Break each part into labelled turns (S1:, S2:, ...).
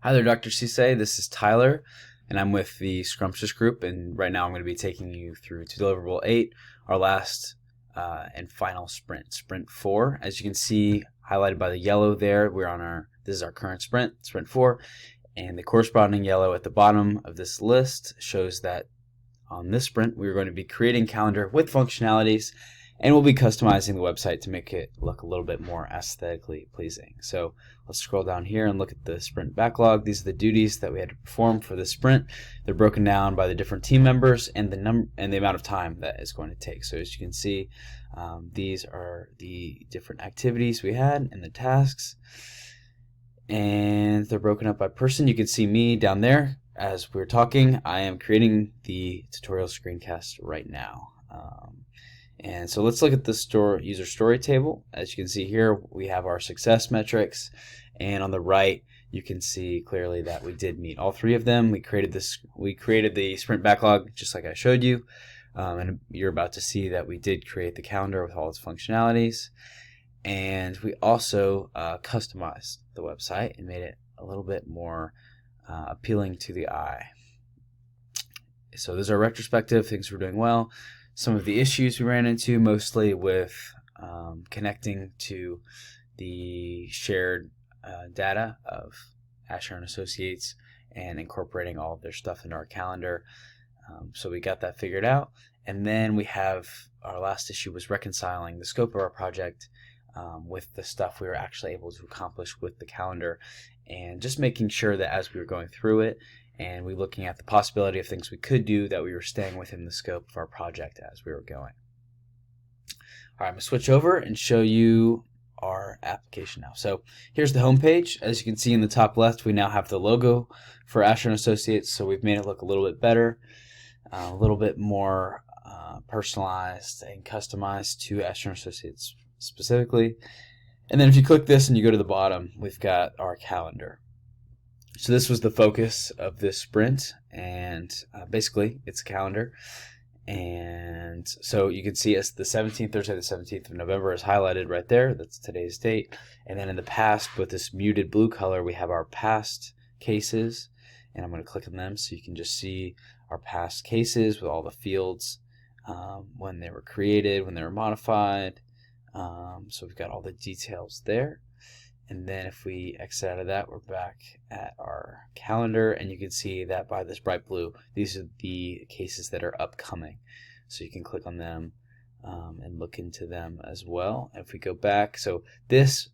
S1: Hi there, Dr. Cisse. This is Tyler, and I'm with the Scrumptious Group, and right now I'm going to be taking you through to Deliverable 8, our last and final sprint, Sprint 4. As you can see, highlighted by the yellow there, this is our current sprint, Sprint 4, and the corresponding yellow at the bottom of this list shows that on this sprint, we're going to be creating a calendar with functionalities, and we'll be customizing the website to make it look a little bit more aesthetically pleasing. So let's scroll down here and look at the sprint backlog. These are the duties that we had to perform for this sprint. They're broken down by the different team members and the amount of time that it's going to take. So as you can see, these are the different activities we had and the tasks, and they're broken up by person. You can see me down there. As we're talking, I am creating the tutorial screencast right now. And so let's look at the user story table. As you can see here, we have our success metrics, and on the right you can see clearly that we did meet all three of them. We created the sprint backlog just like I showed you, and you're about to see that we did create the calendar with all its functionalities, and we also customized the website and made it a little bit more appealing to the eye. So those are retrospective, things we're doing well. Some of the issues we ran into, mostly with connecting to the shared data of Asher and Associates and incorporating all of their stuff into our calendar. So we got that figured out. And then we have our last issue was reconciling the scope of our project with the stuff we were actually able to accomplish with the calendar, and just making sure that as we were going through it and we were looking at the possibility of things we could do, that we were staying within the scope of our project as we were going. All right, I'm going to switch over and show you our application now. So here's the home page. As you can see in the top left, we now have the logo for Asher and Associates, so we've made it look a little bit better, a little bit more personalized and customized to Asher and Associates specifically. And then if you click this and you go to the bottom, we've got our calendar. So this was the focus of this sprint, and basically it's a calendar. And so you can see as the 17th, Thursday the 17th of November is highlighted right there. That's today's date. And then in the past, with this muted blue color, we have our past cases, and I'm going to click on them so you can just see our past cases with all the fields, when they were created, when they were modified. So we've got all the details there. And then if we exit out of that, we're back at our calendar, and you can see that by this bright blue, these are the cases that are upcoming. So you can click on them and look into them as well. And if we go back, so this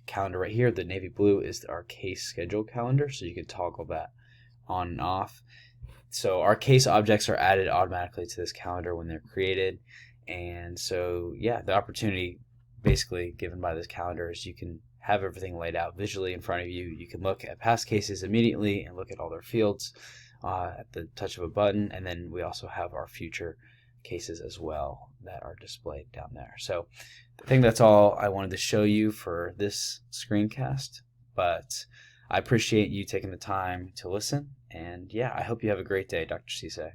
S1: calendar right here, the navy blue, is our case schedule calendar, so you can toggle that on and off. So our case objects are added automatically to this calendar when they're created. And so yeah, the opportunity basically given by this calendar is you can have everything laid out visually in front of you. You can look at past cases immediately and look at all their fields at the touch of a button. And then we also have our future cases as well that are displayed down there. So I think that's all I wanted to show you for this screencast, but I appreciate you taking the time to listen. And yeah, I hope you have a great day, Dr. Cisse.